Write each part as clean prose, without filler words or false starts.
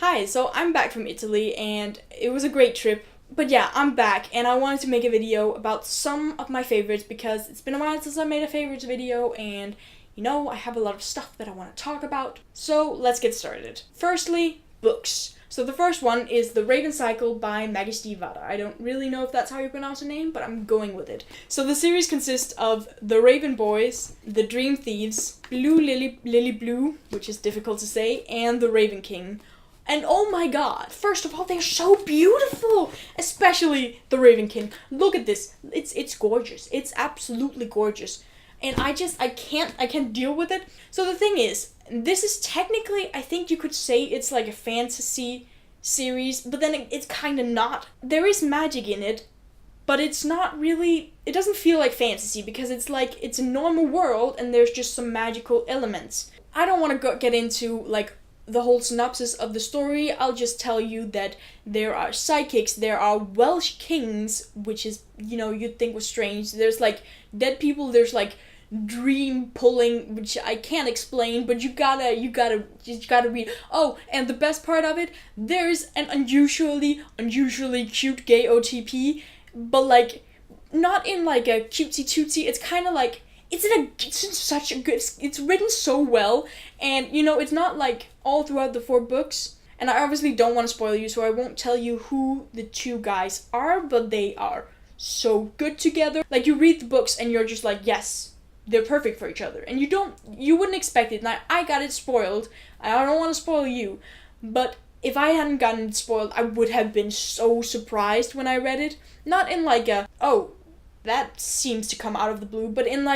Hi, so I'm back from Italy and it was a great trip. But yeah, I'm back and I wanted to make a video about some of my favorites because it's been a while since I made a favorites video and I have a lot of stuff that I want to talk about. So let's get started. Firstly, books. So the first one is The Raven Cycle by Maggie Stiefvater. I don't really know if that's how you pronounce her name, but I'm going with it. So the series consists of The Raven Boys, The Dream Thieves, Blue Lily Blue, which is difficult to say, and The Raven King. And oh my god, first of all, they're so beautiful! Especially the Raven King. Look at this. It's gorgeous. It's absolutely gorgeous. And I can't deal with it. So the thing is, this is technically, I think you could say it's like a fantasy series, but then it's kind of not. There is magic in it, but it's not really, it doesn't feel like fantasy because it's a normal world and there's just some magical elements. I don't want to get into the whole synopsis of the story. I'll just tell you that there are psychics, there are Welsh kings, which is, you'd think was strange. There's dead people, there's dream pulling, which I can't explain, but you gotta read. Oh, and the best part of it, there's an unusually cute gay OTP, but not in a cutesy tootsy. It's kind of it's in such a good, it's written so well, and it's not all throughout the 4 books, and I obviously don't want to spoil you, so I won't tell you who the 2 guys are, but they are so good together. You read the books and you're just yes, they're perfect for each other, and you wouldn't expect it. Now, I got it spoiled. I don't want to spoil you, but if I hadn't gotten it spoiled, I would have been so surprised when I read it. Not in oh, that seems to come out of the blue, but in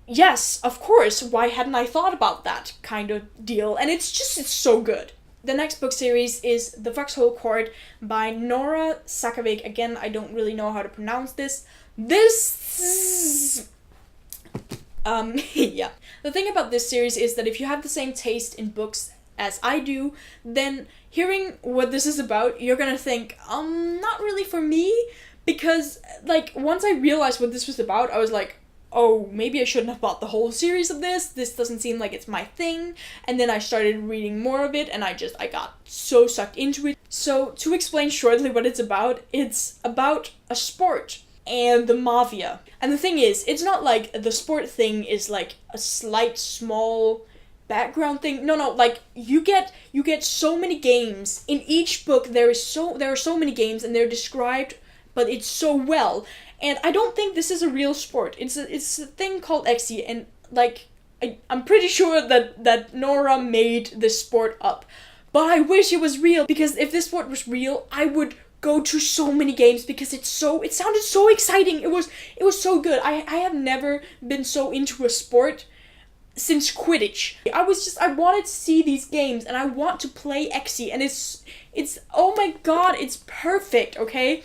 yes, of course, why hadn't I thought about that kind of deal, and it's so good. The next book series is The Foxhole Court by Nora Sakavic. Again, I don't really know how to pronounce this. Yeah. The thing about this series is that if you have the same taste in books as I do, then hearing what this is about, you're gonna think, not really for me. Because, once I realized what this was about, I was oh, maybe I shouldn't have bought the whole series of this. This doesn't seem like it's my thing. And then I started reading more of it, and I got so sucked into it. So, to explain shortly what it's about a sport and the mafia. And the thing is, it's not the sport thing is a slight, small background thing. No, you get so many games. In each book, there are so many games, and they're described, but it's so well. And I don't think this is a real sport. It's a thing called Exi, and I'm pretty sure that Nora made this sport up. But I wish it was real, because if this sport was real, I would go to so many games because it sounded so exciting. It was so good. I have never been so into a sport since Quidditch. I wanted to see these games, and I want to play Exi, and it's oh my god, it's perfect, okay?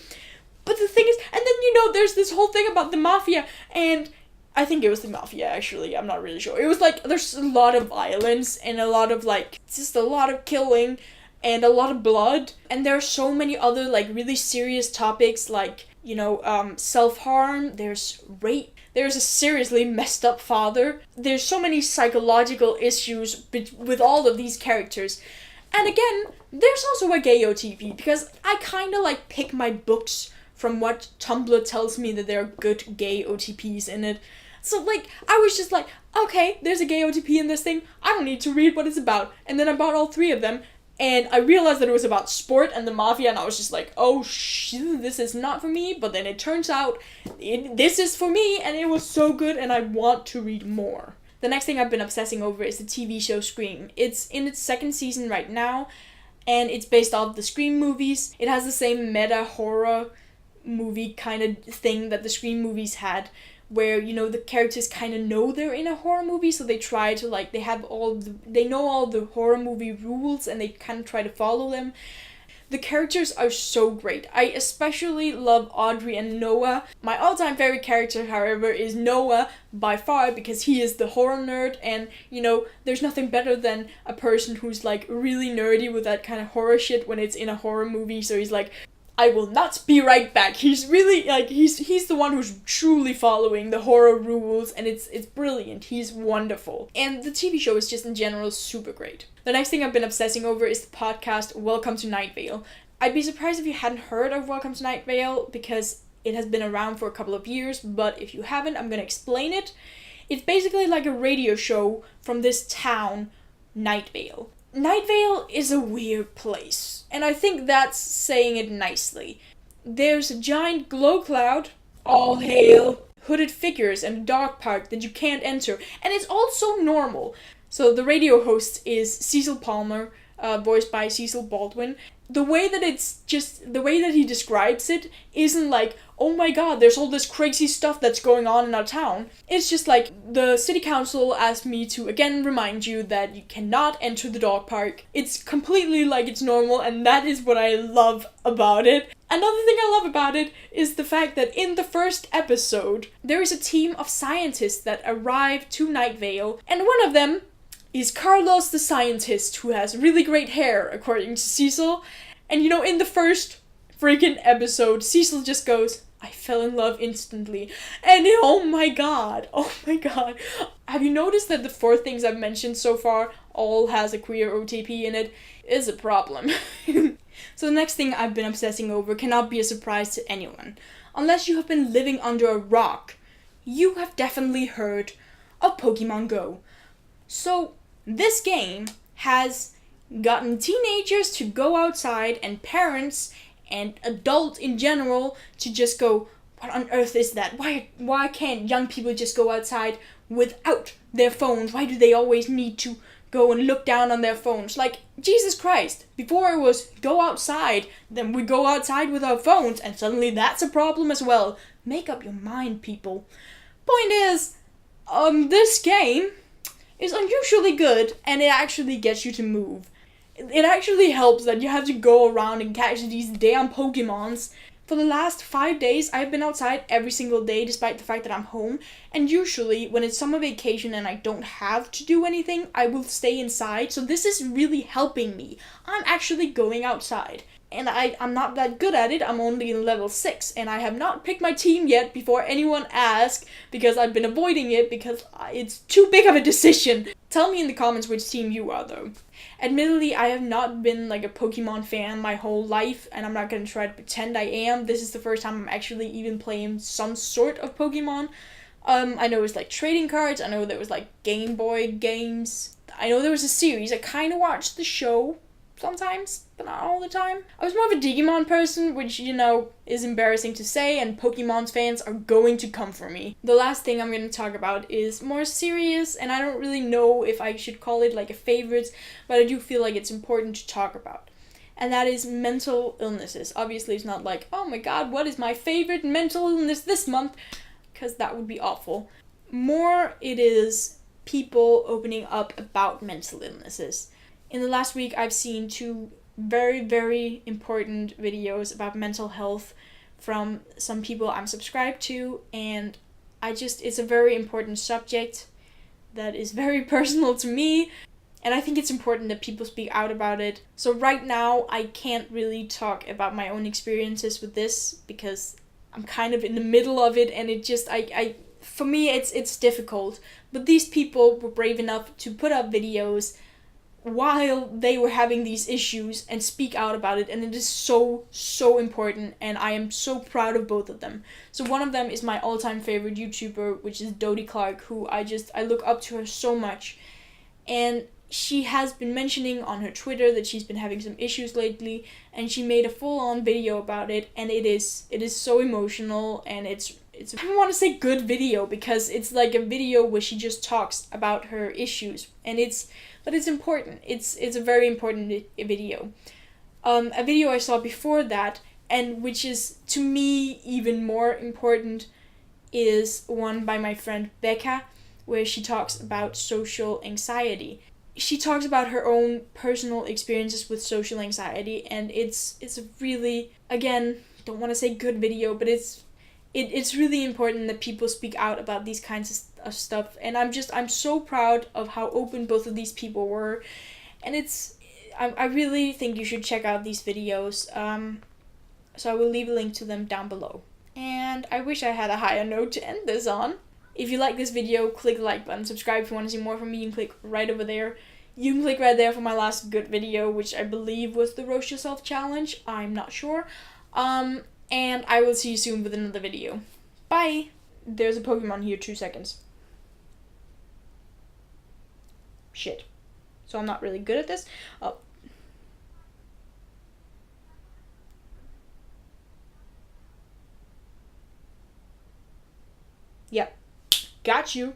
But the thing is, and then, there's this whole thing about the mafia, and I think it was the mafia, actually, I'm not really sure. It was there's a lot of violence, and a lot of, just a lot of killing, and a lot of blood, and there are so many other, really serious topics, self-harm, there's rape, there's a seriously messed up father, there's so many psychological issues with all of these characters. And again, there's also a gay OTP, because I kind of, pick my books from what Tumblr tells me that there are good gay OTPs in it. So, I was just okay, there's a gay OTP in this thing, I don't need to read what it's about. And then I bought all 3 of them, and I realized that it was about sport and the mafia, and I was just oh shit, this is not for me. But then it turns out, this is for me, and it was so good, and I want to read more. The next thing I've been obsessing over is the TV show Scream. It's in its 2nd season right now, and it's based off the Scream movies. It has the same meta horror movie kind of thing that the Scream movies had, where the characters kind of know they're in a horror movie, so they try to they know all the horror movie rules, and they kind of try to follow them. The characters are so great. I especially love Audrey and Noah. My all-time favorite character, however, is Noah by far, because he is the horror nerd, and there's nothing better than a person who's really nerdy with that kind of horror shit when it's in a horror movie. So he's I will not be right back. He's really, like, he's the one who's truly following the horror rules, and it's brilliant. He's wonderful. And the TV show is just in general super great. The next thing I've been obsessing over is the podcast Welcome to Night Vale. I'd be surprised if you hadn't heard of Welcome to Night Vale, because it has been around for a couple of years, but if you haven't, I'm gonna explain it. It's basically like a radio show from this town, Night Vale. Night Vale is a weird place, and I think that's saying it nicely. There's a giant glow cloud, all hail, hooded figures, and a dog park that you can't enter, and it's all so normal. So the radio host is Cecil Palmer, voiced by Cecil Baldwin. The way that he describes it isn't like, oh my god, there's all this crazy stuff that's going on in our town. It's just like, the city council asked me to again remind you that you cannot enter the dog park. It's completely like it's normal, and that is what I love about it. Another thing I love about it is the fact that in the first episode, there is a team of scientists that arrive to Night Vale, and one of them is Carlos the scientist, who has really great hair, according to Cecil. And you know, in the first freaking episode, Cecil just goes, I fell in love instantly. And oh my god. Have you noticed that the 4 things I've mentioned so far all has a queer OTP in it? Is a problem. So the next thing I've been obsessing over cannot be a surprise to anyone. Unless you have been living under a rock, you have definitely heard of Pokemon Go. So, this game has gotten teenagers to go outside, and parents and adults in general to just go, what on earth is that? Why can't young people just go outside without their phones? Why do they always need to go and look down on their phones? Like, Jesus Christ, before it was go outside, then we go outside with our phones, and suddenly that's a problem as well. Make up your mind, people. Point is, this game is unusually good, and it actually gets you to move. It actually helps that you have to go around and catch these damn Pokemons. For the last 5 days, I've been outside every single day despite the fact that I'm home, and usually when it's summer vacation and I don't have to do anything, I will stay inside, so this is really helping me. I'm actually going outside. And I'm not that good at it. I'm only in level 6, and I have not picked my team yet before anyone asks, because I've been avoiding it because it's too big of a decision. Tell me in the comments which team you are, though. Admittedly, I have not been like a Pokemon fan my whole life, and I'm not going to try to pretend I am. This is the first time I'm actually even playing some sort of Pokemon. I know it was like trading cards. I know there was like Game Boy games. I know there was a series. I kind of watched the show sometimes, but not all the time. I was more of a Digimon person, which, you know, is embarrassing to say, and Pokemon's fans are going to come for me. The last thing I'm going to talk about is more serious, and I don't really know if I should call it like a favorite, but I do feel like it's important to talk about. And that is mental illnesses. Obviously, it's not like, oh my god, what is my favorite mental illness this month? Because that would be awful. More, it is people opening up about mental illnesses. In the last week, I've seen 2 very, very important videos about mental health from some people I'm subscribed to, and it's a very important subject that is very personal to me, and I think it's important that people speak out about it. So right now, I can't really talk about my own experiences with this, because I'm kind of in the middle of it, and it just, for me, it's difficult. But these people were brave enough to put up videos while they were having these issues and speak out about it, and it is so important, and I am so proud of both of them. So one of them is my all-time favorite YouTuber, which is Dodie Clark, who I look up to her so much, and she has been mentioning on her Twitter that she's been having some issues lately, and she made a full-on video about it, and it is so emotional, and it's I don't want to say good video, because it's like a video where she just talks about her issues, but it's important. It's a very important video. A video I saw before that, and which is to me even more important, is one by my friend Becca, where she talks about social anxiety. She talks about her own personal experiences with social anxiety, and it's a really, again, don't want to say good video, but it's really important that people speak out about these kinds of stuff, and I'm so proud of how open both of these people were, and I really think you should check out these videos. so I will leave a link to them down below. And I wish I had a higher note to end this on. If you like this video, click the like button. Subscribe if you want to see more from me. You can click right over there. You can click right there for my last good video, which I believe was the Roast Yourself Challenge. I'm not sure. And I will see you soon with another video. Bye! There's a Pokemon here, 2 seconds. Shit. So I'm not really good at this. Oh. Yep. Got you.